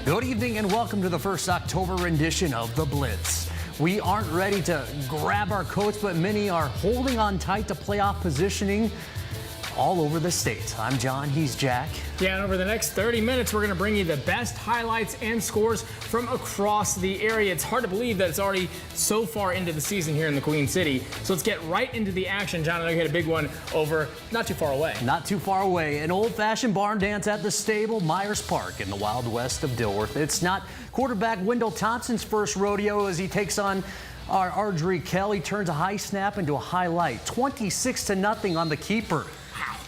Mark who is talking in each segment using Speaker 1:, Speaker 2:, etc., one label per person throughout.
Speaker 1: Good evening and welcome to the first October edition of the Blitz. We aren't ready to grab our coats, but many are holding on tight to playoff positioning all over the state. I'm John, he's Jack.
Speaker 2: Yeah, and over the next 30 minutes, we're going to bring you the best highlights and scores from across the area. It's hard to believe that it's already so far into the season here in the Queen City. So let's get right into the action. John, I know you had a big one over not too far away.
Speaker 1: Not too far away. An old-fashioned barn dance at the stable, Myers Park in the Wild West of Dilworth. It's not quarterback Wendell Thompson's first rodeo as he takes on our Ardrey Kelly. Turns a high snap into a highlight. 26-0 on the keeper.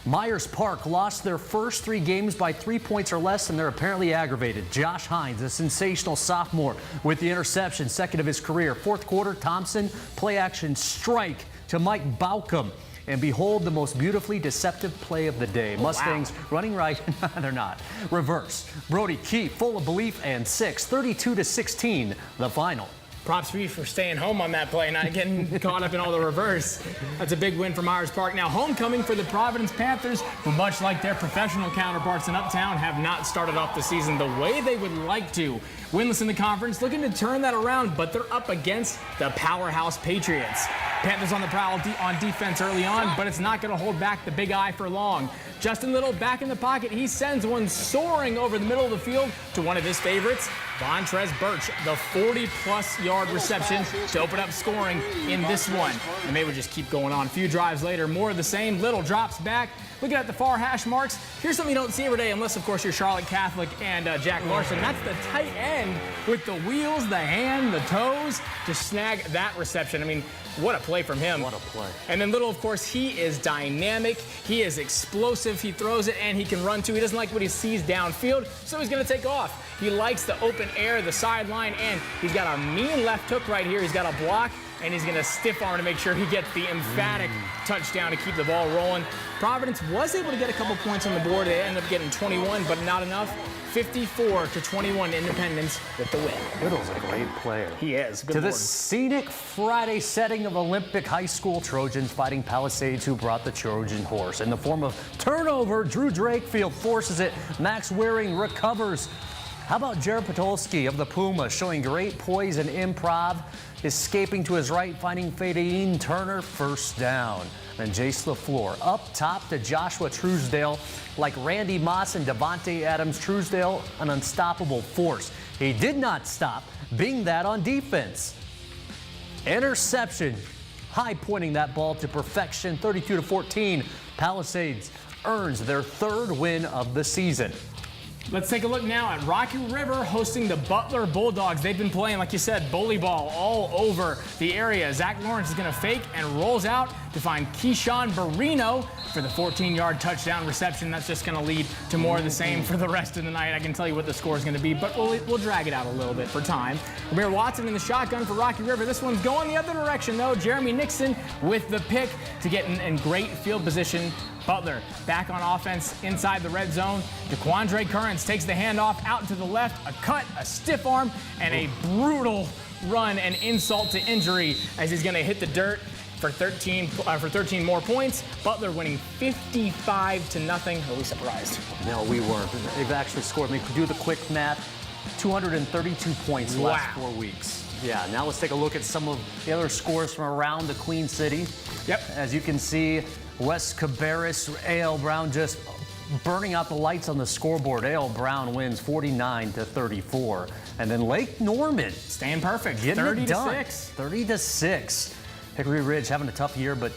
Speaker 1: Myers Park lost their first 3 games by 3 points or less, and they're apparently aggravated. Josh Hines, a sensational sophomore with the interception, second of his career. Fourth quarter, Thompson, play-action strike to Mike Bahakel. And behold, the most beautifully deceptive play of the day. Mustangs running right. They're not. Reverse. Brody Key, full of belief, and 32-16, the final.
Speaker 2: Props for you for staying home on that play, not getting caught up in all the reverse. That's a big win for Myers Park. Now, homecoming for the Providence Panthers, who, much like their professional counterparts in Uptown, have not started off the season the way they would like to. Winless in the conference, looking to turn that around, but they're up against the powerhouse Patriots. Panthers on the prowl on defense early on, but it's not going to hold back the Big Eye for long. Justin Little back in the pocket. He sends one soaring over the middle of the field to one of his favorites, Vontrez Birch, the 40-plus yard reception to open up scoring in this one. And they would just keep going on. A few drives later, more of the same. Little drops back. Looking at the far hash marks, here's something you don't see every day unless, of course, you're Charlotte Catholic and Jack Larson. That's the tight end with the wheels, the hand, the toes to snag that reception. I mean, what a play from him.
Speaker 1: What a play.
Speaker 2: And then Little, of course, he is dynamic. He is explosive. He throws it and he can run too. He doesn't like what he sees downfield, so he's going to take off. He likes the open air, the sideline, and he's got a mean left hook right here. He's got a block, and he's going to stiff arm to make sure he gets the emphatic touchdown to keep the ball rolling. Providence was able to get a couple points on the board. They ended up getting 21, but not enough. 54-21 Independence with the win.
Speaker 1: Little's a great player.
Speaker 2: He is. Good
Speaker 1: to
Speaker 2: board.
Speaker 1: the scenic Friday setting of Olympic High School Trojans fighting Palisades, who brought the Trojan horse. In the form of turnover, Drew Drakefield forces it. Max Waring recovers. How about Jared Podolski of the Pumas showing great poise and improv, escaping to his right, finding Fadine Turner, first down. And Jace LaFleur up top to Joshua Truesdale. Like Randy Moss and Devontae Adams, Truesdale, an unstoppable force. He did not stop being that on defense. Interception, high pointing that ball to perfection, 32-14. Palisades earns their 3rd win of the season.
Speaker 2: Let's take a look now at Rocky River hosting the Butler Bulldogs. They've been playing, like you said, bully ball all over the area. Zach Lawrence is going to fake and rolls out to find Keyshawn Barino for the 14-yard touchdown reception. That's just going to lead to more of the same for the rest of the night. I can tell you what the score is going to be, but we'll drag it out a little bit for time. Ramir Watson in the shotgun for Rocky River. This one's going the other direction, though. Jeremy Nixon with the pick to get in great field position. Butler back on offense inside the red zone. DeQuandre Currents takes the handoff out to the left. A cut, a stiff arm, and a brutal run and insult to injury as he's going to hit the dirt for 13 more points. Butler winning 55-0. Are we surprised?
Speaker 1: No, we weren't. They've actually scored. They do the quick math. 232 points the last 4 weeks. Yeah, now let's take a look at some of the other scores from around the Queen City.
Speaker 2: Yep.
Speaker 1: As you can see, West Cabarrus, A.L. Brown just burning out the lights on the scoreboard. A.L. Brown wins 49-34. And then Lake Norman
Speaker 2: staying perfect,
Speaker 1: 30-6. 30-6. Hickory Ridge having a tough year, but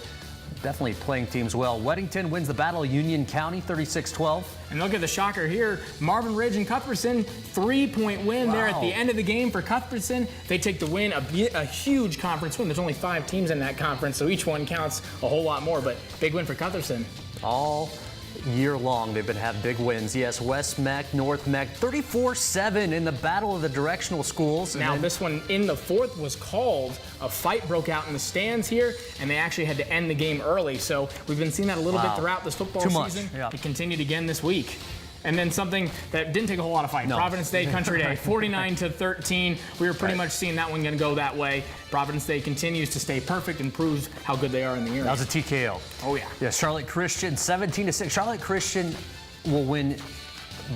Speaker 1: definitely playing teams well. Weddington wins the Battle of Union County, 36-12.
Speaker 2: And look at the shocker here. Marvin Ridge and Cuthbertson, 3-point win there at the end of the game for Cuthbertson. They take the win, a huge conference win. There's only 5 teams in that conference, so each one counts a whole lot more, but big win for Cuthbertson.
Speaker 1: All year long they've been having big wins. Yes, West Mac, North Mac, 34-7 in the battle of the directional schools.
Speaker 2: Now this one in the 4th was called. A fight broke out in the stands here, and they actually had to end the game early. So we've been seeing that a little bit throughout this football season. It continued again this week. And then something that didn't take a whole lot of fight. No. Providence Day Country Day, 49-13. We were pretty much seeing that one going to go that way. Providence Day continues to stay perfect and proves how good they are in the area.
Speaker 1: That was a TKO.
Speaker 2: Oh, yeah.
Speaker 1: Yeah, Charlotte Christian, 17-6. Charlotte Christian will win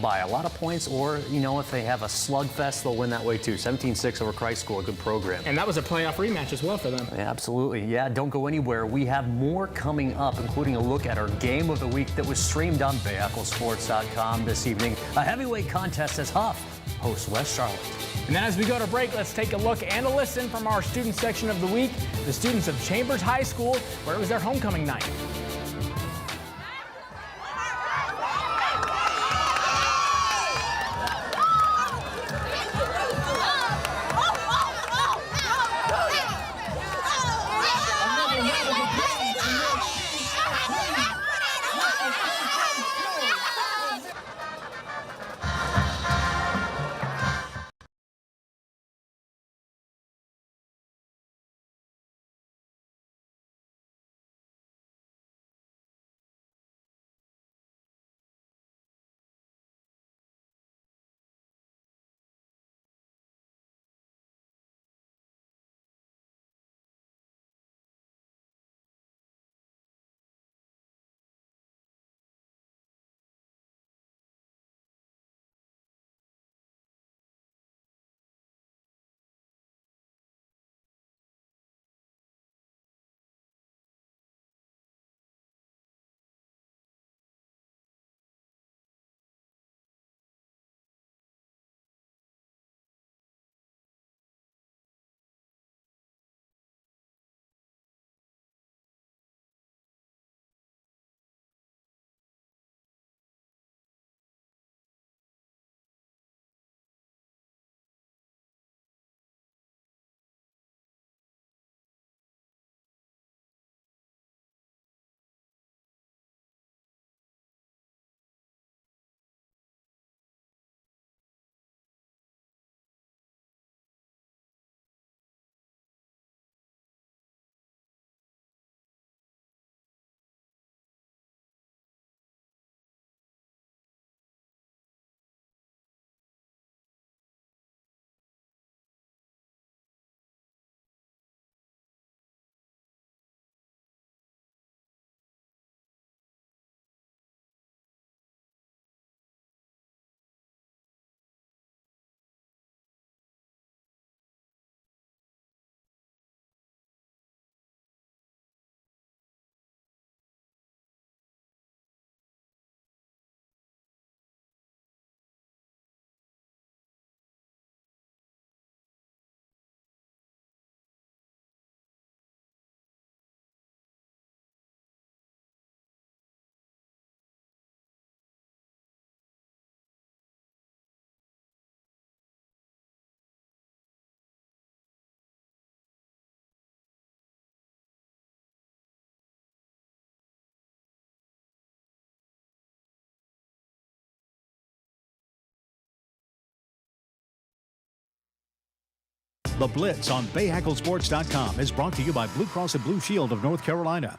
Speaker 1: by a lot of points, or, you know, if they have a slugfest, they'll win that way too. 17-6 over Christ School, a good program.
Speaker 2: And that was a playoff rematch as well for them.
Speaker 1: Yeah, absolutely. Yeah, don't go anywhere. We have more coming up, including a look at our game of the week that was streamed on BahakelSports.com this evening. A heavyweight contest as Huff hosts West Charlotte.
Speaker 2: And then as we go to break, let's take a look and a listen from our student section of the week, the students of Chambers High School, where it was their homecoming night.
Speaker 3: The Blitz on BahakelSports.com is brought to you by Blue Cross and Blue Shield of North Carolina.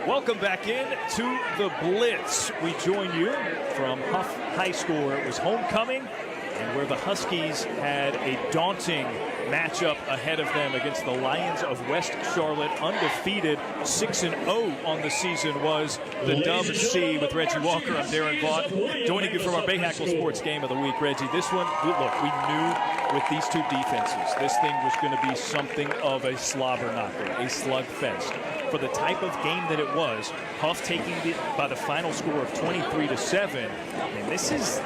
Speaker 4: Welcome back in to the Blitz. We join you from Huff High School, where it was homecoming and where the Huskies had a daunting matchup ahead of them against the Lions of West Charlotte. Undefeated, 6-0 on the season was the Dub C with Reggie Walker. I'm Darren Vaught, joining you from our Bahakel Sports game of the week. Reggie, this one, look, we knew with these two defenses, this thing was going to be something of a slobber knocker, a slugfest. For the type of game that it was, Huff taking it by the final score of 23-7. And this is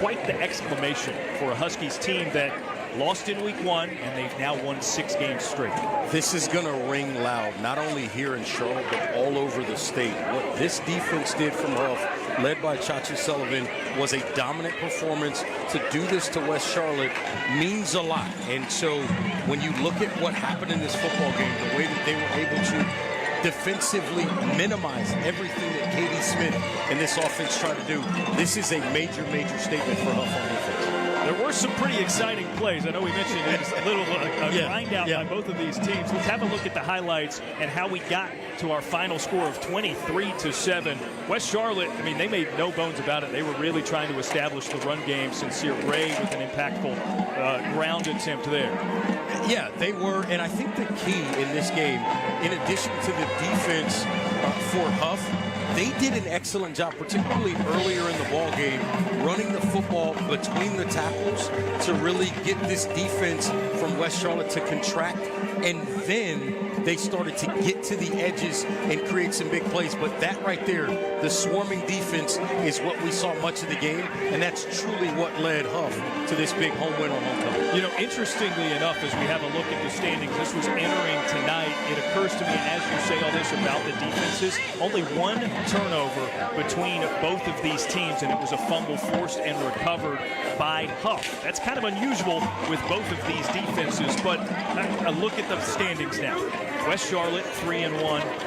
Speaker 4: quite the exclamation for a Huskies team that lost in week one, and they've now won 6 games straight.
Speaker 5: This is going to ring loud, not only here in Charlotte, but all over the state. What this defense did from Huff, led by Chachi Sullivan, was a dominant performance. To do this to West Charlotte means a lot. And so when you look at what happened in this football game, the way that they were able to defensively minimize everything that Katie Smith and this offense tried to do, this is a major, major statement for Huff on defense.
Speaker 4: There were some pretty exciting plays. I know we mentioned it was a little grind out by both of these teams. Let's have a look at the highlights and how we got to our final score of 23-7. West Charlotte, I mean, they made no bones about it. They were really trying to establish the run game. Sincere Gray with an impactful ground attempt there.
Speaker 5: Yeah, they were, and I think the key in this game, in addition to the defense for Huff, they did an excellent job, particularly earlier in the ball game, running the football between the tackles to really get this defense from West Charlotte to contract, and then they started to get to the edges and create some big plays. But that right there, the swarming defense, is what we saw much of the game, and that's truly what led Huff to this big home win on homecoming.
Speaker 4: You know, interestingly enough, as we have a look at the standings, this was entering tonight. It occurs to me as you say all this about the defenses, only one turnover between both of these teams, and it was a fumble forced and recovered by Huff. That's kind of unusual with both of these defenses, but a look at the standings now. West Charlotte 3-1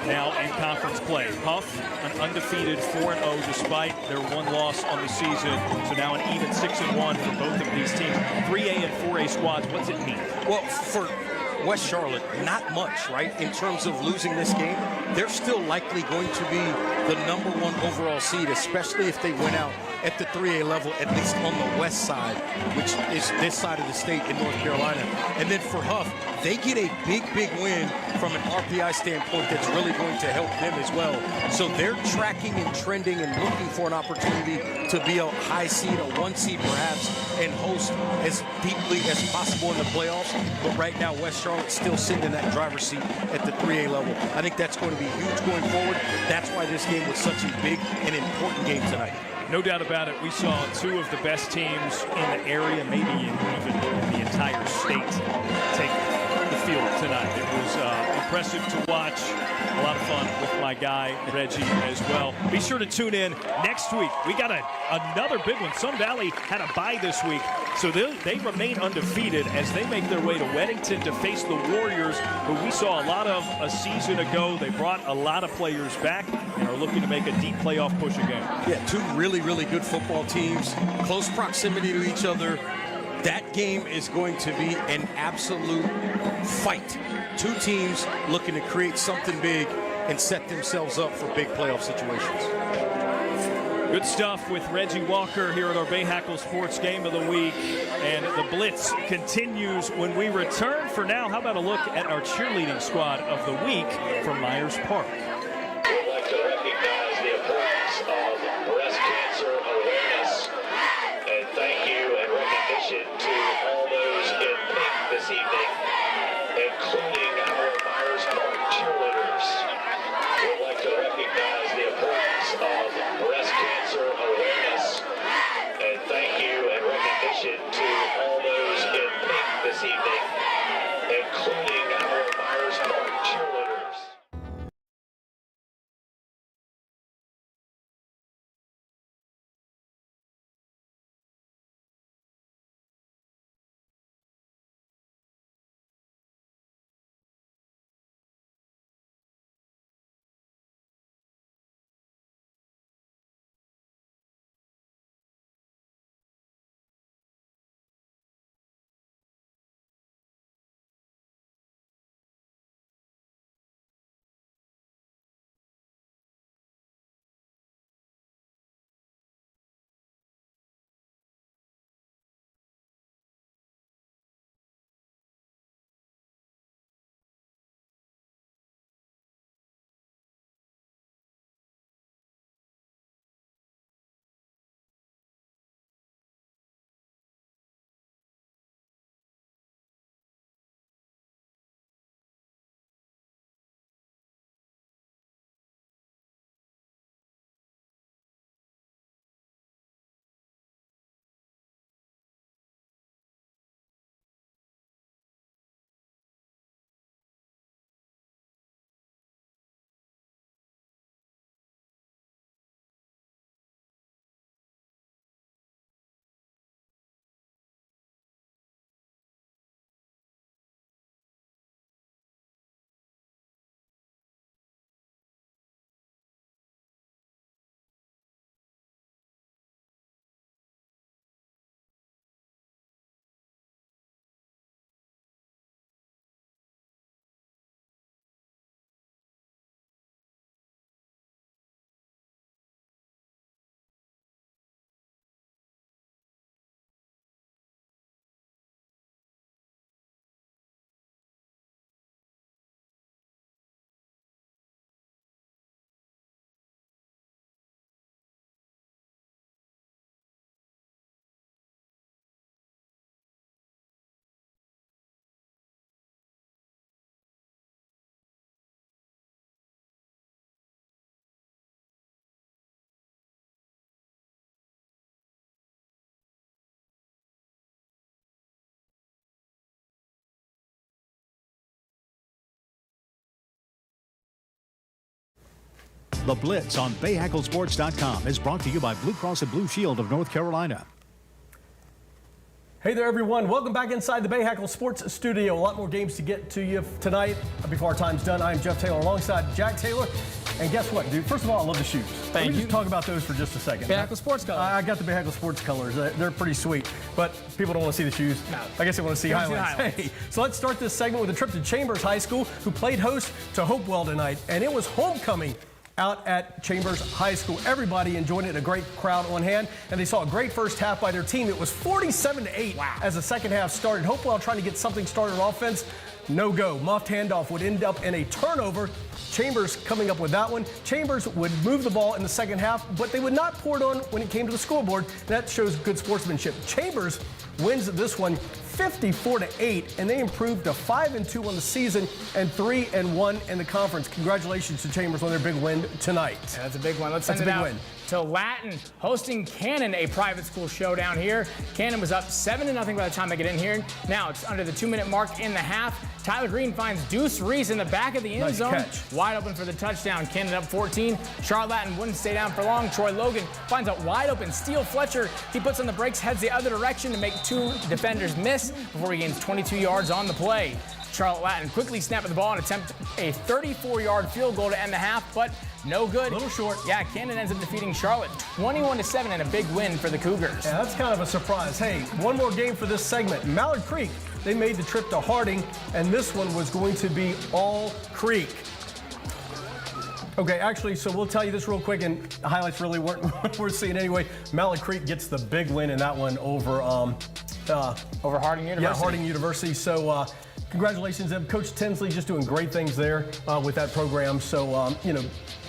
Speaker 4: now in conference play. Huff an undefeated 4-0 despite their one loss on the season. So now an even 6-1 for both of these teams. 3A and 4A squads, what's it mean?
Speaker 5: Well, for West Charlotte, not much, right? In terms of losing this game, they're still likely going to be the #1 overall seed, especially if they win out at the 3A level, at least on the west side, which is this side of the state in North Carolina. And then for Huff, they get a big win from an RPI standpoint that's really going to help them as well. So they're tracking and trending and looking for an opportunity to be a high seed, a 1 seed perhaps, and host as deeply as possible in the playoffs. But right now, West Charlotte's still sitting in that driver's seat at the 3A level. I think that's going to be huge going forward. That's why this game was such a big and important game tonight.
Speaker 4: No doubt about it. We saw two of the best teams in the area, maybe even in the entire state, take the field tonight. It was impressive to watch. A lot of fun with my guy, Reggie, as well. Be sure to tune in next week. We got another big one. Sun Valley had a bye this week, so they remain undefeated as they make their way to Weddington to face the Warriors, who we saw a lot of a season ago. They brought a lot of players back and are looking to make a deep playoff push again.
Speaker 5: Yeah, two really good football teams, close proximity to each other. That game is going to be an absolute fight. Two teams looking to create something big and set themselves up for big playoff situations.
Speaker 4: Good stuff with Reggie Walker here at our Bahakel Sports Game of the Week. And the Blitz continues when we return. For now, how about a look at our cheerleading squad of the week from Myers Park.
Speaker 6: We'd like to recognize the importance of breast cancer awareness. And thank you and recognition to all those in pink this evening, including our Myers Park cheerleaders. We'd like to recognize the importance of breast cancer awareness. And thank you and recognition to all those in pink this evening, including
Speaker 3: The Blitz on BahakelSports.com is brought to you by Blue Cross and Blue Shield of North Carolina.
Speaker 7: Hey there, everyone. Welcome back inside the Bahakel Sports studio. A lot more games to get to you tonight. Before our time's done, I'm Jeff Taylor alongside Jack Taylor. And guess what, dude? First of all, I love the shoes.
Speaker 2: Thank you.
Speaker 7: Just talk about those for just a second.
Speaker 2: Bahakel Sports colors.
Speaker 7: I got the Bahakel Sports colors. They're pretty sweet. But people don't want to see the shoes.
Speaker 2: No.
Speaker 7: I guess they want to see highlights. Hey, so let's start this segment with a trip to Chambers High School, who played host to Hopewell tonight. And it was homecoming out at Chambers High School. Everybody enjoyed it, a great crowd on hand, and they saw a great first half by their team. It was 47-8 as the second half started. Hopewell trying to get something started on offense. No go. Muffed handoff would end up in a turnover. Chambers coming up with that one. Chambers would move the ball in the second half, but they would not pour it on when it came to the scoreboard. That shows good sportsmanship. Chambers wins this one 54-8, and they improved to 5-2 on the season and 3-1 in the conference. Congratulations to Chambers on their big win tonight.
Speaker 2: Yeah, that's a big one. Let's send it out to Latin, hosting Cannon, a private school showdown here. Cannon was up 7-0 by the time they get in here. Now it's under the 2-minute mark in the half. Tyler Green finds Deuce Reese in the back of the end zone.
Speaker 7: Catch.
Speaker 2: Wide open for the touchdown. Cannon up 14. Charlotte Latin wouldn't stay down for long. Troy Logan finds a wide open Steele Fletcher. He puts on the brakes, heads the other direction to make two defenders miss before he gains 22 yards on the play. Charlotte Latin quickly snapped the ball and attempt a 34-yard field goal to end the half, but no good.
Speaker 7: A little short.
Speaker 2: Yeah, Cannon ends up defeating Charlotte 21-7 and a big win for the Cougars.
Speaker 7: Yeah, that's kind of a surprise. Hey, one more game for this segment. Mallard Creek, they made the trip to Harding, and this one was going to be all Creek. Okay, actually, so we'll tell you this real quick, and the highlights really weren't worth seeing anyway. Mallard Creek gets the big win in that one over
Speaker 2: Harding University.
Speaker 7: Yeah, Harding University. So congratulations to them. Coach Tinsley just doing great things there with that program. So, you know,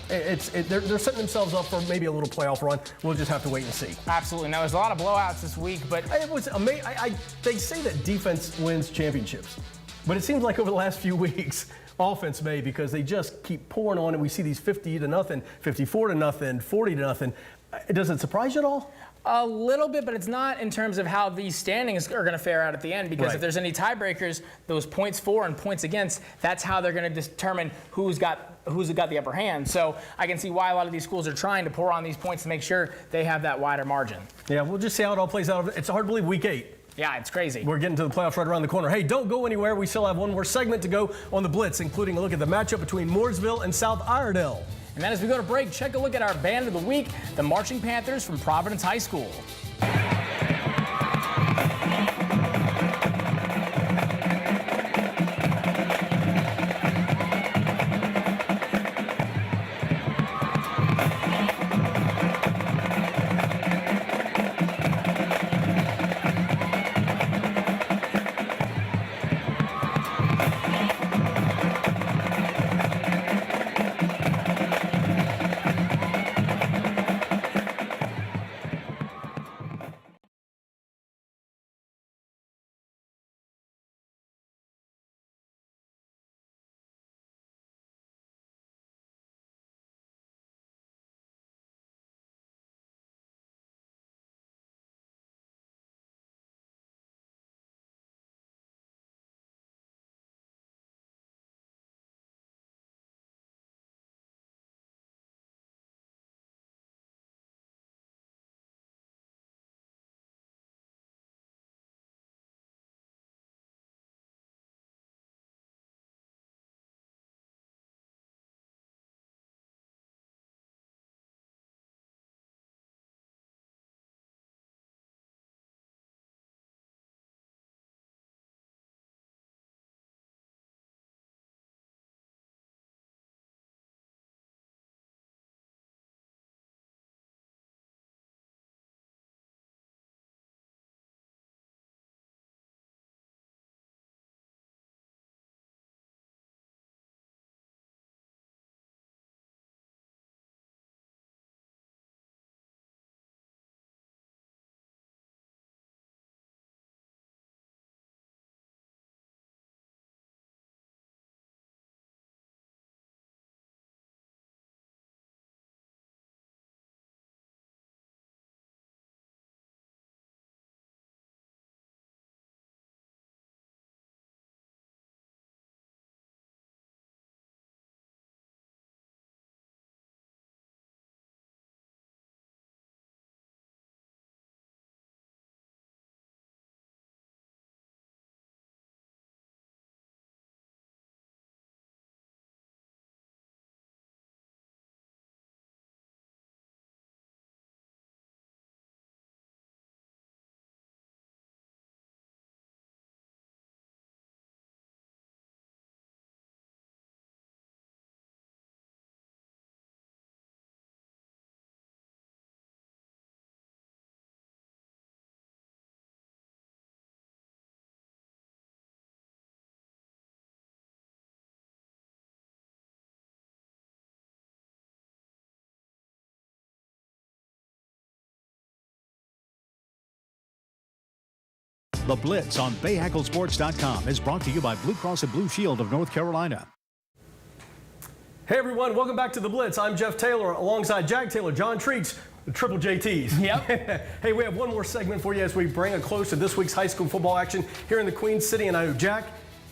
Speaker 7: they're setting themselves up for maybe a little playoff run. We'll just have to wait and see.
Speaker 2: Absolutely. Now, there's a lot of blowouts this week, but
Speaker 7: It was amazing. They say that defense wins championships, but it seems like over the last few weeks, offense may, because they just keep pouring on, and we see these 50-0, 54-0, 40-0. Does it surprise you at all?
Speaker 2: a little bit, but it's not in terms of how these standings are going to fare out at the end, because if there's any tiebreakers, those points for and points against, that's how they're going to determine who's got the upper hand. So I can see why a lot of these schools are trying to pour on these points to make sure they have that wider margin.
Speaker 7: Yeah, we'll just see how it all plays out. It's hard to believe week 8.
Speaker 2: Yeah, it's crazy.
Speaker 7: We're getting to the playoffs right around the corner. Hey, don't go anywhere. We still have one more segment to go on the Blitz, including a look at the matchup between Mooresville and South Iredell.
Speaker 2: And then as we go to break, check a look at our band of the week, the Marching Panthers from Providence High School.
Speaker 3: The Blitz on BahakelSports.com is brought to you by Blue Cross and Blue Shield of North Carolina.
Speaker 7: Hey everyone, welcome back to The Blitz. I'm Jeff Taylor alongside Jack Taylor, John Treats, the Triple JTs.
Speaker 2: Yep.
Speaker 7: Hey, we have one more segment for you as we bring a close to this week's high school football action here in the Queen City. And I know, Jack,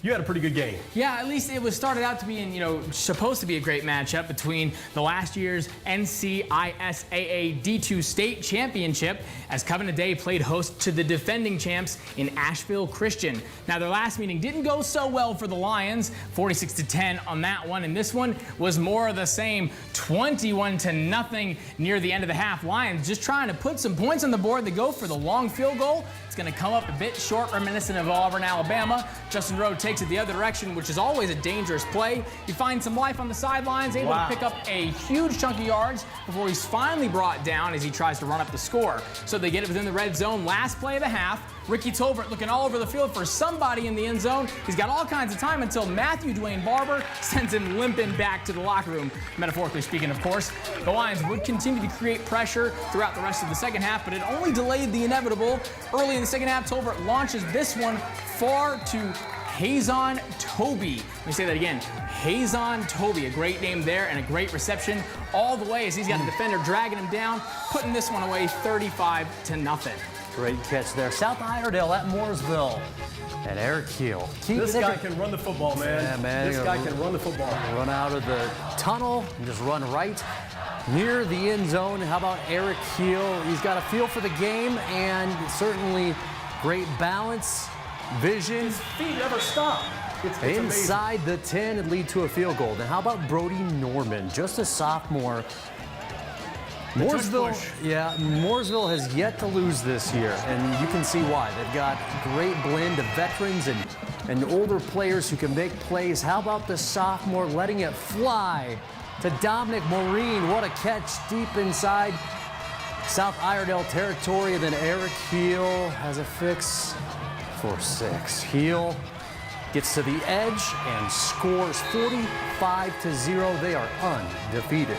Speaker 7: you had a pretty good game.
Speaker 2: Yeah, at least it was started out to be, supposed to be a great matchup between the last year's NCISAA D2 State Championship as Covenant Day played host to the defending champs in Asheville Christian. Now, their last meeting didn't go so well for the Lions, 46-10 on that one, and this one was more of the same, 21-0 near the end of the half. Lions just trying to put some points on the board. They go for the long field goal. It's going to come up a bit short, reminiscent of Auburn, Alabama. Justin Rowe takes it the other direction, which is always a dangerous play. He finds some life on the sidelines, able to pick up a huge chunk of yards before he's finally brought down as he tries to run up the score. So they get it within the red zone. Last play of the half. Ricky Tolbert looking all over the field for somebody in the end zone. He's got all kinds of time until Matthew Dwayne Barber sends him limping back to the locker room, metaphorically speaking, of course. The Lions would continue to create pressure throughout the rest of the second half, but it only delayed the inevitable. Early in the second half, Tolbert launches this one far to Hazon Toby. Let me say that again. Hazon Toby, a great name there and a great reception all the way as he's got the defender dragging him down, putting this one away 35-0.
Speaker 1: Great catch there. South Iredale at Mooresville. And Eric Keel.
Speaker 7: This guy can run the football, man.
Speaker 1: Yeah, man.
Speaker 7: This guy can run the football.
Speaker 1: Run out of the tunnel and just run right near the end zone. How about Eric Keel? He's got a feel for the game and certainly great balance, vision.
Speaker 7: His feet never stop. It's
Speaker 1: inside the 10 and lead to a field goal. Then how about Brody Norman, just a sophomore? Mooresville has yet to lose this year, and you can see why. They've got a great blend of veterans and older players who can make plays. How about the sophomore letting it fly to Dominic Maureen? What a catch deep inside South Iredale territory. And then Eric Heel has a fix for 6. Heel gets to the edge and scores 45-0. They are undefeated.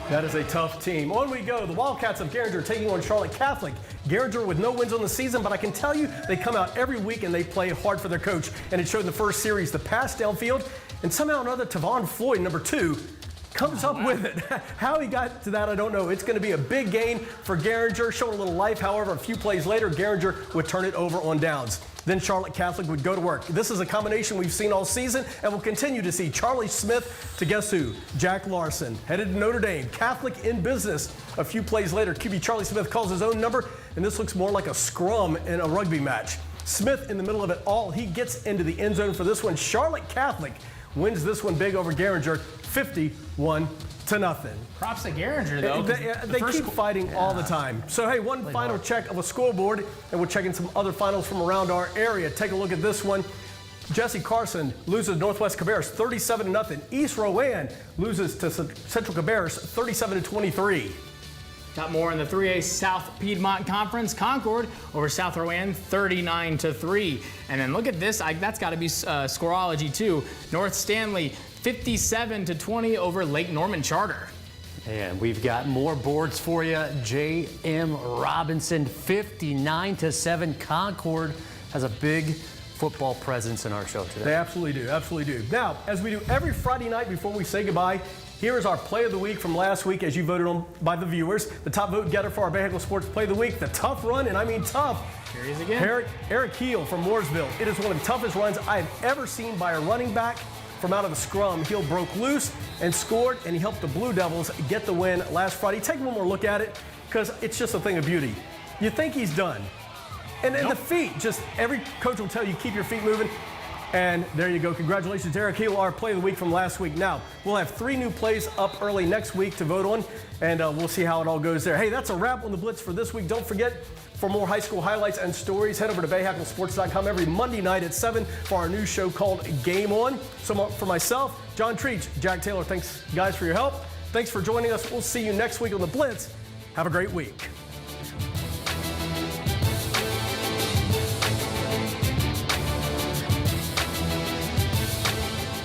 Speaker 7: That is a tough team. On we go. The Wildcats of Garinger taking on Charlotte Catholic. Garinger with no wins on the season, but I can tell you they come out every week and they play hard for their coach. And it showed in the first series, the pass downfield, and somehow or another, Tavon Floyd, number 2, comes up with it. How he got to that, I don't know. It's going to be a big gain for Garinger, showing a little life. However, a few plays later, Garinger would turn it over on downs. Then Charlotte Catholic would go to work. This is a combination we've seen all season and we'll continue to see. Charlie Smith to guess who? Jack Larson. Headed to Notre Dame. Catholic in business. A few plays later, QB Charlie Smith calls his own number, and this looks more like a scrum in a rugby match. Smith in the middle of it all. He gets into the end zone for this one. Charlotte Catholic wins this one big over Garinger, 51-0.
Speaker 2: Props to Garinger, though.
Speaker 7: They keep fighting all the time. So, hey, one final check of a scoreboard, and we'll check in some other finals from around our area. Take a look at this one. Jesse Carson loses Northwest Cabarrus 37-0. East Rowan loses to Central Cabarrus 37-23.
Speaker 2: Got more in the 3A South Piedmont Conference. Concord over South Rowan 39-3. And then look at this. That's got to be scoreology, too. North Stanley 57-20 over Lake Norman Charter.
Speaker 1: And we've got more boards for you. J.M. Robinson 59-7. Concord has a big football presence in our show today.
Speaker 7: They absolutely do. Absolutely do. Now, as we do every Friday night before we say goodbye, here is our play of the week from last week as you voted on by the viewers. The top vote getter for our Bahakel Sports play of the week, the tough run, and I mean tough.
Speaker 2: Here he is again.
Speaker 7: Eric Keel from Mooresville. It is one of the toughest runs I have ever seen by a running back. From out of the scrum, Heel broke loose and scored, and he helped the Blue Devils get the win last Friday. Take one more look at it, because it's just a thing of beauty. You think he's done. And the feet, just every coach will tell you, keep your feet moving. And there you go. Congratulations to Eric Heel, our play of the week from last week. Now, we'll have 3 new plays up early next week to vote on, and we'll see how it all goes there. Hey, that's a wrap on the Blitz for this week. Don't forget, for more high school highlights and stories, head over to BahakelSports.com every Monday night at 7 for our new show called Game On. So for myself, John Treach, Jack Taylor, thanks, guys, for your help. Thanks for joining us. We'll see you next week on the Blitz. Have a great week.